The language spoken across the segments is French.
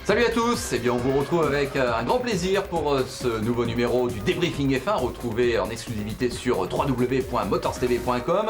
Salut à tous, eh bien on vous retrouve avec un grand plaisir pour ce nouveau numéro du Débriefing F1, retrouvé en exclusivité sur www.motorstv.com.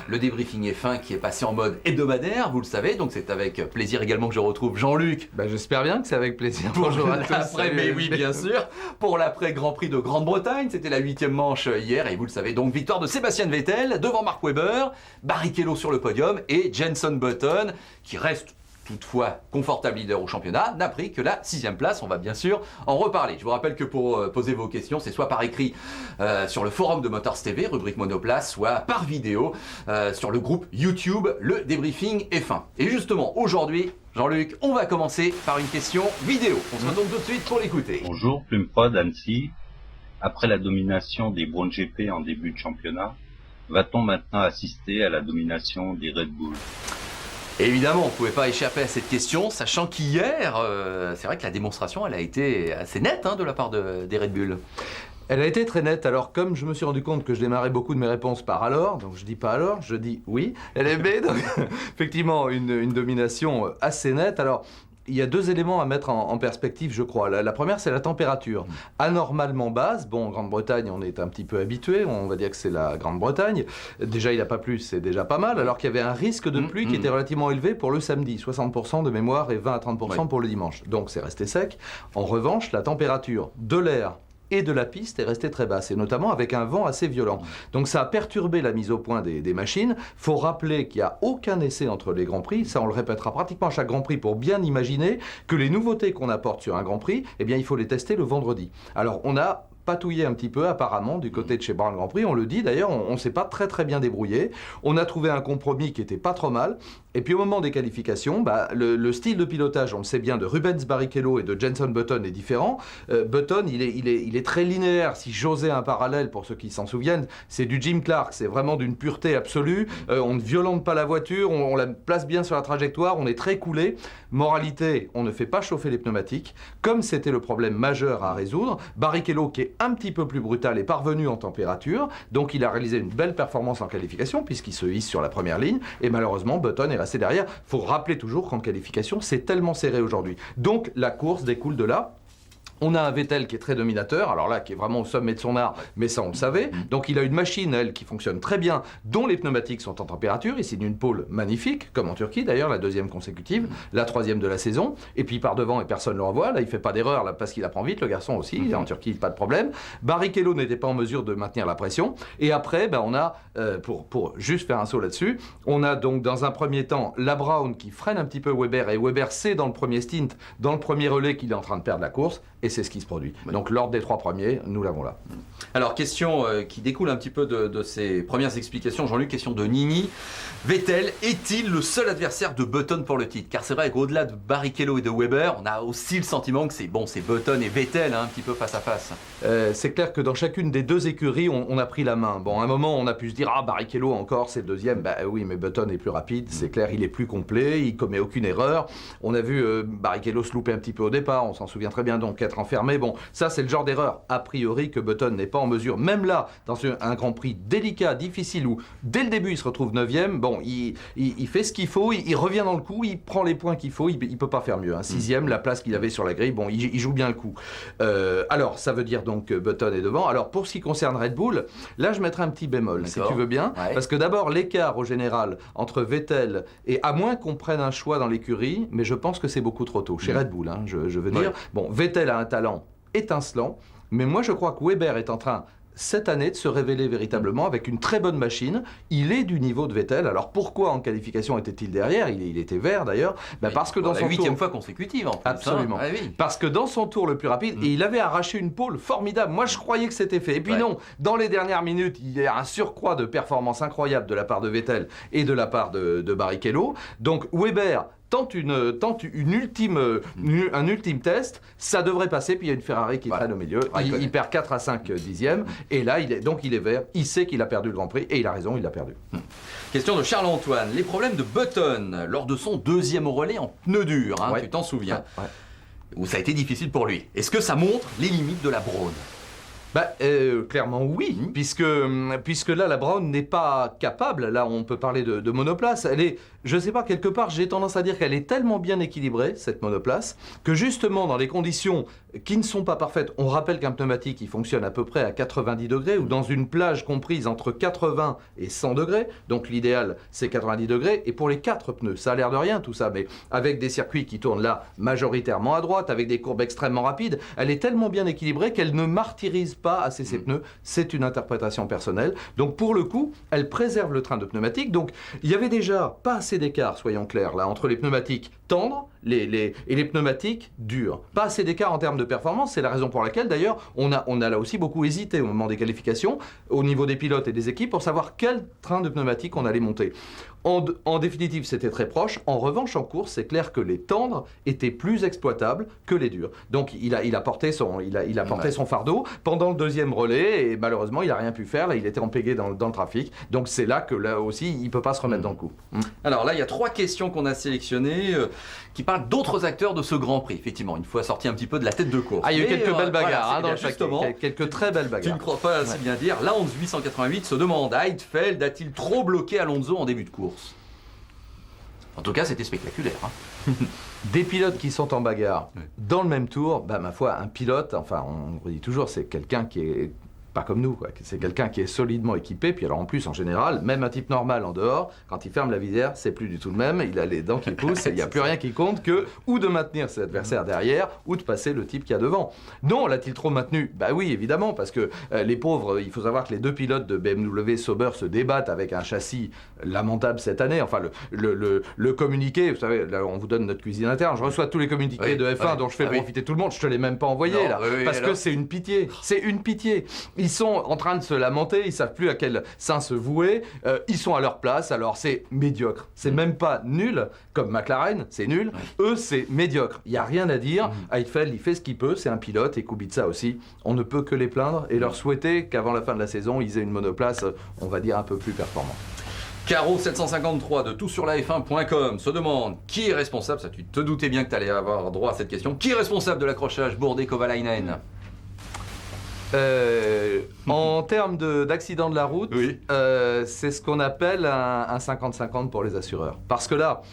Le Débriefing F1 qui est passé en mode hebdomadaire, vous le savez, donc c'est avec plaisir également que je retrouve Jean-Luc. J'espère bien que c'est avec plaisir. Bonjour à tous. Mais oui, bien sûr, pour l'après Grand Prix de Grande-Bretagne, c'était la 8e manche hier, et vous le savez, donc victoire de Sébastien Vettel devant Mark Webber, Barrichello sur le podium, et Jenson Button, qui reste toutefois confortable leader au championnat, n'a pris que la 6e place. On va bien sûr en reparler. Je vous rappelle que pour poser vos questions, c'est soit par écrit sur le forum de Motors TV, rubrique Monoplace, soit par vidéo sur le groupe YouTube, le Débriefing F1. Et justement, aujourd'hui, Jean-Luc, on va commencer par une question vidéo. On se retrouve tout de suite pour l'écouter. Bonjour, Plumeprod, Annecy. Après la domination des Brown GP en début de championnat, va-t-on maintenant assister à la domination des Red Bull ? Et évidemment, on ne pouvait pas échapper à cette question, sachant qu'hier, c'est vrai que la démonstration, elle a été assez nette de la part des Red Bull. Elle a été très nette. Alors, comme je me suis rendu compte que je démarrais beaucoup de mes réponses par alors, donc je dis pas alors, je dis oui, LFB, donc effectivement, une domination assez nette. Alors, il y a deux éléments à mettre en perspective, je crois. La première, c'est la température. Anormalement basse. Bon, en Grande-Bretagne, on est un petit peu habitué. On va dire que c'est la Grande-Bretagne. Déjà, il n'a pas plu, c'est déjà pas mal. Alors qu'il y avait un risque de pluie qui était relativement élevé pour le samedi. 60% de mémoire et 20 à 30% pour le dimanche. Donc, c'est resté sec. En revanche, la température de l'air et de la piste est restée très basse, et notamment avec un vent assez violent. Donc ça a perturbé la mise au point des machines. Il faut rappeler qu'il n'y a aucun essai entre les Grands Prix, ça on le répétera pratiquement à chaque Grand Prix pour bien imaginer que les nouveautés qu'on apporte sur un Grand Prix, eh bien il faut les tester le vendredi. Alors on a patouillé un petit peu apparemment du côté de chez Brown Grand Prix, on le dit d'ailleurs, on ne s'est pas très bien débrouillé, on a trouvé un compromis qui était pas trop mal, et puis au moment des qualifications, le style de pilotage, on le sait bien, de Rubens Barrichello et de Jenson Button est différent. Button, il est très linéaire, si j'osais un parallèle pour ceux qui s'en souviennent, c'est du Jim Clark, c'est vraiment d'une pureté absolue, on ne violente pas la voiture, on la place bien sur la trajectoire, on est très coulé. Moralité, on ne fait pas chauffer les pneumatiques, comme c'était le problème majeur à résoudre. Barrichello, qui est un petit peu plus brutal, est parvenu en température, donc il a réalisé une belle performance en qualification puisqu'il se hisse sur la première ligne, et malheureusement Button est resté derrière. Il faut rappeler toujours qu'en qualification c'est tellement serré aujourd'hui, donc la course découle de là. On a un Vettel qui est très dominateur, alors là, qui est vraiment au sommet de son art, mais ça on le savait. Donc il a une machine, elle, qui fonctionne très bien, dont les pneumatiques sont en température. Il signe une pole magnifique, comme en Turquie d'ailleurs, la 2e consécutive, la 3e de la saison. Et puis par devant, et personne ne le revoit, là il fait pas d'erreur, là, parce qu'il apprend vite, le garçon aussi, il est en Turquie, pas de problème. Barrichello n'était pas en mesure de maintenir la pression. Et après, on a, pour juste faire un saut là-dessus, on a donc dans un premier temps la Brown qui freine un petit peu Webber, et Webber sait dans le premier stint, dans le premier relais, qu'il est en train de perdre la course. Et c'est ce qui se produit. Donc l'ordre des 3 premiers, nous l'avons là. Alors question qui découle un petit peu de ces premières explications, Jean-Luc, question de Nini. Vettel est-il le seul adversaire de Button pour le titre? Car c'est vrai qu'au-delà de Barrichello et de Webber, on a aussi le sentiment que c'est Button et Vettel un petit peu face à face. C'est clair que dans chacune des deux écuries, on a pris la main. Bon, à un moment, on a pu se dire, Barrichello encore, c'est le 2e. Oui, mais Button est plus rapide, c'est clair, il est plus complet, il commet aucune erreur. On a vu Barrichello se louper un petit peu au départ, on s'en souvient très bien, donc être enfermé. Bon, ça c'est le genre d'erreur, a priori, que Button n'est pas en mesure, même là, dans un Grand Prix délicat, difficile, où dès le début il se retrouve 9e, il fait ce qu'il faut, il revient dans le coup, il prend les points qu'il faut, il peut pas faire mieux. 6e, la place qu'il avait sur la grille, il joue bien le coup. Alors, ça veut dire donc que Button est devant. Alors, pour ce qui concerne Red Bull, là je mettrai un petit bémol, si tu veux bien, parce que d'abord, l'écart au général entre Vettel et, à moins qu'on prenne un choix dans l'écurie, mais je pense que c'est beaucoup trop tôt, chez Red Bull, je veux dire. Bon, Vettel a un talent étincelant, mais moi je crois que Webber est en train cette année de se révéler véritablement avec une très bonne machine. Il est du niveau de Vettel. Alors pourquoi en qualification était-il derrière? Il était vert d'ailleurs. Parce que dans son tour... La 8e fois consécutive en plus. Absolument. Parce que dans son tour le plus rapide, et il avait arraché une pole formidable. Moi je croyais que c'était fait. Et puis non, dans les dernières minutes, il y a un surcroît de performance incroyable de la part de Vettel et de la part de Barrichello. Donc Webber tente un ultime test, ça devrait passer, puis il y a une Ferrari qui traîne au milieu, il perd 4 à 5 dixièmes, et là il est vert, il sait qu'il a perdu le Grand Prix, et il a raison, il l'a perdu. Question de Charles-Antoine, les problèmes de Button lors de son 2e relais en pneus durs, tu t'en souviens, où ça a été difficile pour lui. Est-ce que ça montre les limites de la Brown? Clairement oui, puisque là la Brown n'est pas capable, là on peut parler de monoplace, elle est, je sais pas, quelque part j'ai tendance à dire qu'elle est tellement bien équilibrée, cette monoplace, que justement dans les conditions qui ne sont pas parfaites, on rappelle qu'un pneumatique il fonctionne à peu près à 90 degrés, ou dans une plage comprise entre 80 et 100 degrés, donc l'idéal c'est 90 degrés, et pour les 4 pneus, ça a l'air de rien tout ça, mais avec des circuits qui tournent là majoritairement à droite, avec des courbes extrêmement rapides, elle est tellement bien équilibrée qu'elle ne martyrise pas assez ses pneus, c'est une interprétation personnelle. Donc pour le coup, elle préserve le train de pneumatiques. Donc il y avait déjà pas assez d'écart, soyons clairs, là, entre les pneumatiques tendres et les pneumatiques durs. Pas assez d'écart en termes de performance, c'est la raison pour laquelle d'ailleurs on a là aussi beaucoup hésité au moment des qualifications, au niveau des pilotes et des équipes, pour savoir quel train de pneumatiques on allait monter. En définitive, c'était très proche. En revanche, en course, c'est clair que les tendres étaient plus exploitables que les durs. Donc, il a porté son fardeau pendant le deuxième relais et malheureusement, il n'a rien pu faire. Là, il était empégué dans le trafic. Donc, c'est là que là aussi, il ne peut pas se remettre dans le coup. Alors là, il y a 3 questions qu'on a sélectionnées qui parlent d'autres acteurs de ce Grand Prix. Effectivement, une fois sorti un petit peu de la tête de course. Ah, il y a eu quelques belles bagarres voilà, dans le paquet. Quelques très belles bagarres. Tu ne crois pas assez bien dire. Là, en 888 se demande, Heidfeld a-t-il trop bloqué Alonso en début de course? En tout cas, c'était spectaculaire. Des pilotes qui sont en bagarre dans le même tour, ma foi, un pilote, enfin, on dit toujours, c'est quelqu'un qui est pas comme nous, quoi. C'est quelqu'un qui est solidement équipé, puis alors en plus, en général, même un type normal en dehors, quand il ferme la visière, c'est plus du tout le même, il a les dents qui poussent, il n'y a plus rien qui compte que ou de maintenir ses adversaires derrière, ou de passer le type qui a devant. Non, l'a-t-il trop maintenu? Bah oui, évidemment, parce que les pauvres, il faut savoir que les 2 pilotes de BMW Sauber se débattent avec un châssis lamentable cette année, enfin, le communiqué, vous savez, là, on vous donne notre cuisine interne, je reçois tous les communiqués de F1 dont je fais profiter tout le monde, je te l'ai même pas envoyé, non, là, parce que c'est une pitié, Ils sont en train de se lamenter, ils savent plus à quel sein se vouer, ils sont à leur place, alors c'est médiocre. C'est même pas nul, comme McLaren, c'est nul. Eux, c'est médiocre. Il n'y a rien à dire. Heidfeld, il fait ce qu'il peut, c'est un pilote, et Kubica aussi. On ne peut que les plaindre et leur souhaiter qu'avant la fin de la saison, ils aient une monoplace, on va dire, un peu plus performante. Caro 753 de toutsurlaf1.com se demande qui est responsable, ça tu te doutais bien que tu allais avoir droit à cette question, qui est responsable de l'accrochage Bourdais-Kovalainen? En termes d'accident de la route, c'est ce qu'on appelle un 50-50 pour les assureurs. Parce que là,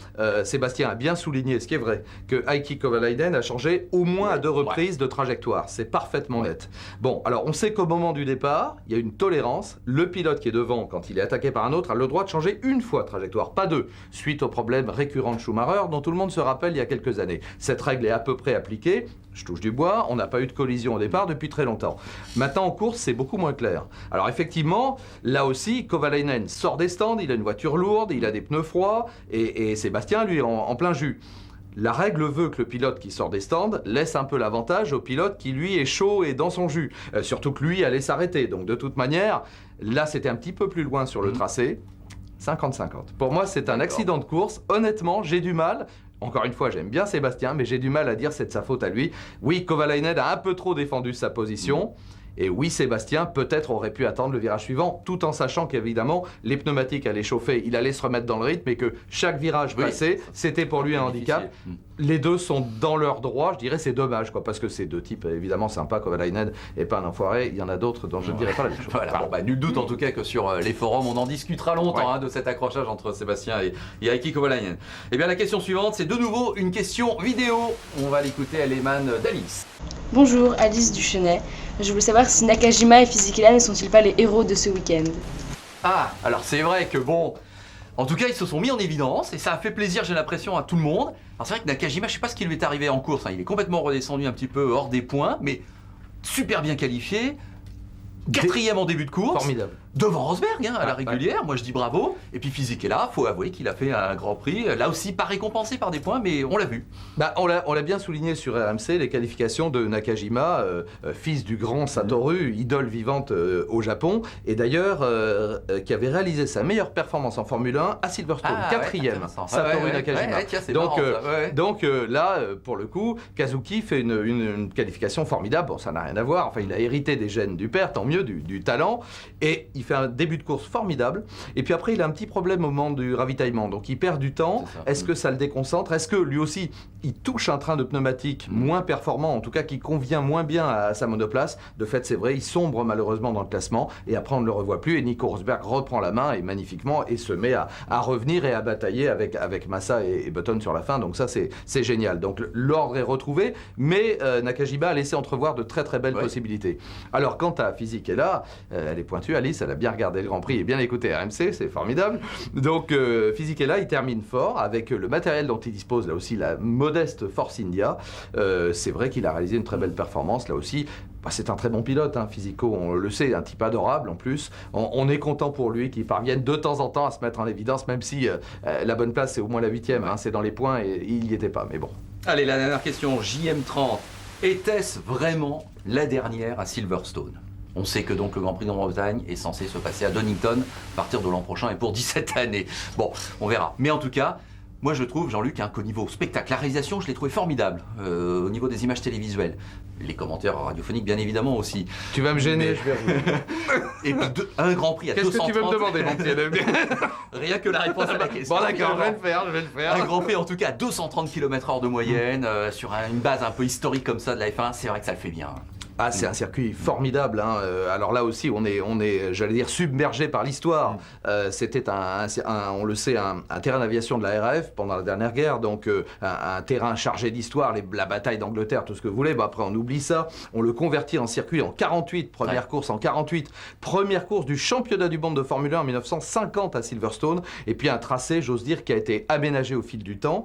Sébastien a bien souligné, ce qui est vrai, que Heikki Kovalainen a changé au moins à 2 reprises de trajectoire. C'est parfaitement net. Bon, alors on sait qu'au moment du départ, il y a une tolérance. Le pilote qui est devant, quand il est attaqué par un autre, a le droit de changer une fois de trajectoire, pas 2, suite au problème récurrent de Schumacher, dont tout le monde se rappelle il y a quelques années. Cette règle est à peu près appliquée. Je touche du bois, on n'a pas eu de collision au départ depuis très longtemps. Maintenant en course, c'est beaucoup moins clair. Alors effectivement, là aussi, Kovalainen sort des stands, il a une voiture lourde, il a des pneus froids, et Sébastien, lui, en plein jus. La règle veut que le pilote qui sort des stands laisse un peu l'avantage au pilote qui, lui, est chaud et dans son jus. Surtout que lui allait s'arrêter. Donc de toute manière, là, c'était un petit peu plus loin sur le tracé. 50-50. Pour moi, c'est un accident de course. Honnêtement, j'ai du mal. Encore une fois, j'aime bien Sébastien, mais j'ai du mal à dire c'est de sa faute à lui. Oui, Kovalainen a un peu trop défendu sa position. Et oui, Sébastien, peut-être aurait pu attendre le virage suivant, tout en sachant qu'évidemment, les pneumatiques allaient chauffer, il allait se remettre dans le rythme et que chaque virage passé, c'était pour lui un handicap. Les deux sont dans leur droit, je dirais c'est dommage, quoi, parce que c'est 2 types évidemment sympas, Kovalainen et pas un enfoiré, il y en a d'autres dont je ne dirais pas la même chose. Voilà, bon, nul doute en tout cas que sur les forums, on en discutera longtemps de cet accrochage entre Sébastien et Heikki Kovalainen. Et bien la question suivante, c'est de nouveau une question vidéo. On va l'écouter, elle émane d'Alice. Bonjour, Alice Duchenet. Je voulais savoir si Nakajima et Fisichella ne sont-ils pas les héros de ce week-end? Ah, alors c'est vrai que bon, en tout cas ils se sont mis en évidence et ça a fait plaisir, j'ai l'impression, à tout le monde. Alors c'est vrai que Nakajima, je sais pas ce qui lui est arrivé en course, il est complètement redescendu un petit peu hors des points, mais super bien qualifié, 4e en début de course. Formidable. Devant Rosberg, à la régulière, moi je dis bravo. Et puis Fisichella, faut avouer qu'il a fait un Grand Prix, là aussi pas récompensé par des points, mais on l'a vu. On l'a bien souligné sur RMC, les qualifications de Nakajima, fils du grand Satoru, idole vivante au Japon, et d'ailleurs qui avait réalisé sa meilleure performance en Formule 1 à Silverstone, 4e, Satoru Nakajima. Donc là, pour le coup, Kazuki fait une qualification formidable. Bon, ça n'a rien à voir, enfin il a hérité des gènes du père, tant mieux, du talent, et il il fait un début de course formidable, et puis après il a un petit problème au moment du ravitaillement, donc il perd du temps. Est-ce que ça le déconcentre? Est-ce que lui aussi il touche un train de pneumatique moins performant, en tout cas qui convient moins bien à sa monoplace? De fait, c'est vrai, il sombre malheureusement dans le classement, et après on ne le revoit plus, et Nico Rosberg reprend la main et magnifiquement, et se met à revenir et à batailler avec Massa et Button sur la fin. Donc ça c'est génial. Donc l'ordre est retrouvé, mais Nakajima a laissé entrevoir de très très belles possibilités. Alors quant à Fisichella, elle est pointue, Alice, elle a bien regardé le Grand Prix et bien écouté RMC, c'est formidable. Donc Fisichella, il termine fort avec le matériel dont il dispose, là aussi la modeste Force India. C'est vrai qu'il a réalisé une très belle performance là aussi. C'est un très bon pilote, hein, Fisico, on le sait, un type adorable en plus. On est content pour lui qu'il parvienne de temps en temps à se mettre en évidence, même si la bonne place c'est au moins la 8e, hein, c'est dans les points et il n'y était pas, mais bon. Allez, la dernière question, JM30. Était-ce vraiment la dernière à Silverstone? On sait que donc le Grand Prix de Grande-Bretagne est censé se passer à Donington à partir de l'an prochain et pour 17 années. Bon, on verra. Mais en tout cas, moi je trouve, Jean-Luc, qu'au niveau spectacle, la réalisation, je l'ai trouvé formidable au niveau des images télévisuelles. Les commentaires radiophoniques, bien évidemment aussi. Tu vas me gêner, je vais Et puis un Grand Prix à 230... Qu'est-ce que tu veux me demander, mon petit? Rien que la réponse à la question. Bon d'accord, je vais le faire. Un Grand Prix en tout cas à 230 km/h de moyenne, sur une base un peu historique comme ça de la F1, c'est vrai que ça le fait bien. Ah, c'est un circuit formidable, hein. Alors là aussi, on est, j'allais dire, submergé par l'histoire. C'était on le sait, un terrain d'aviation de la RAF pendant la dernière guerre, donc un terrain chargé d'histoire, la bataille d'Angleterre, tout ce que vous voulez. Après, on oublie ça. On le convertit en circuit en 48, première course en 48, première course du championnat du monde de Formule 1 en 1950 à Silverstone. Et puis un tracé, j'ose dire, qui a été aménagé au fil du temps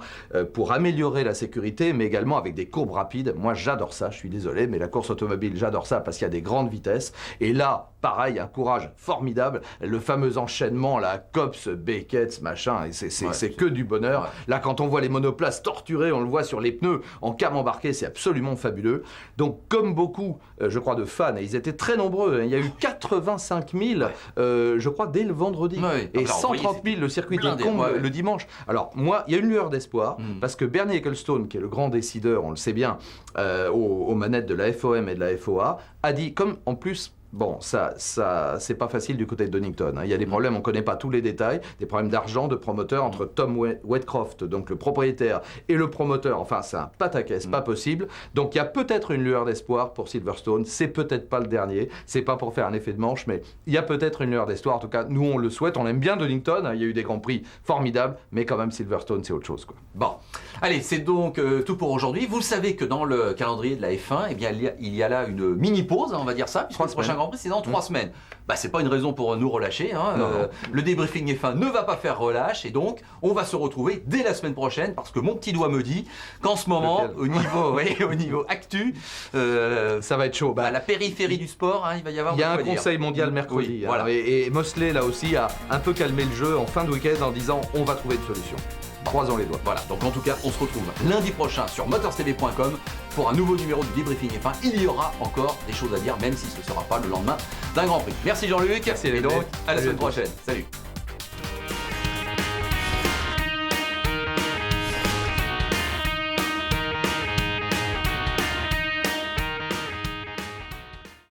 pour améliorer la sécurité, mais également avec des courbes rapides. Moi, j'adore ça, je suis désolé, mais la course automobile, j'adore ça parce qu'il y a des grandes vitesses. Et là, pareil, un courage formidable. Le fameux enchaînement, la Copse, Beckett, machin, et c'est que du bonheur. Ouais. Là, quand on voit les monoplaces torturées, on le voit sur les pneus en cam embarqué, c'est absolument fabuleux. Donc, comme beaucoup, je crois, de fans, et ils étaient très nombreux, hein, il y a eu 85 000, je crois, dès le vendredi. Et 130 000, le circuit était comble le dimanche. Alors, moi, il y a une lueur d'espoir, parce que Bernie Ecclestone, qui est le grand décideur, on le sait bien, aux manettes de la FOM et de la FOA, a dit, comme en plus... Bon, ça c'est pas facile du côté de Donington, hein. Il y a des problèmes, on connaît pas tous les détails, des problèmes d'argent, de promoteur entre Tom Wetcroft, donc le propriétaire, et le promoteur. Enfin, c'est un pataquès, pas possible. Donc, il y a peut-être une lueur d'espoir pour Silverstone. C'est peut-être pas le dernier. C'est pas pour faire un effet de manche, mais il y a peut-être une lueur d'espoir. En tout cas, nous, on le souhaite. On aime bien Donington, hein. Il y a eu des grands prix formidables, mais quand même, Silverstone, c'est autre chose, quoi. Bon, allez, c'est donc tout pour aujourd'hui. Vous savez que dans le calendrier de la F1, eh bien, il y a là une mini-pause, hein, on va dire ça, puisque le prochain Grand Prix, c'est dans 3 semaines. Bah, c'est pas une raison pour nous relâcher, hein. Le débriefing F1 ne va pas faire relâche, et donc on va se retrouver dès la semaine prochaine, parce que mon petit doigt me dit qu'en ce moment, au niveau actu, ça va être chaud. La périphérie du sport, hein, il va y avoir... Il y a un conseil mondial mercredi. Voilà. Et Mosley, là aussi, a un peu calmé le jeu en fin de week-end en disant on va trouver une solution. Croisons les doigts. Voilà, donc en tout cas, on se retrouve lundi prochain sur motorstv.com pour un nouveau numéro du débriefing F1. Il y aura encore des choses à dire, même si ce ne sera pas le lendemain d'un Grand Prix. Merci Jean-Luc, et donc à la semaine prochaine. Salut.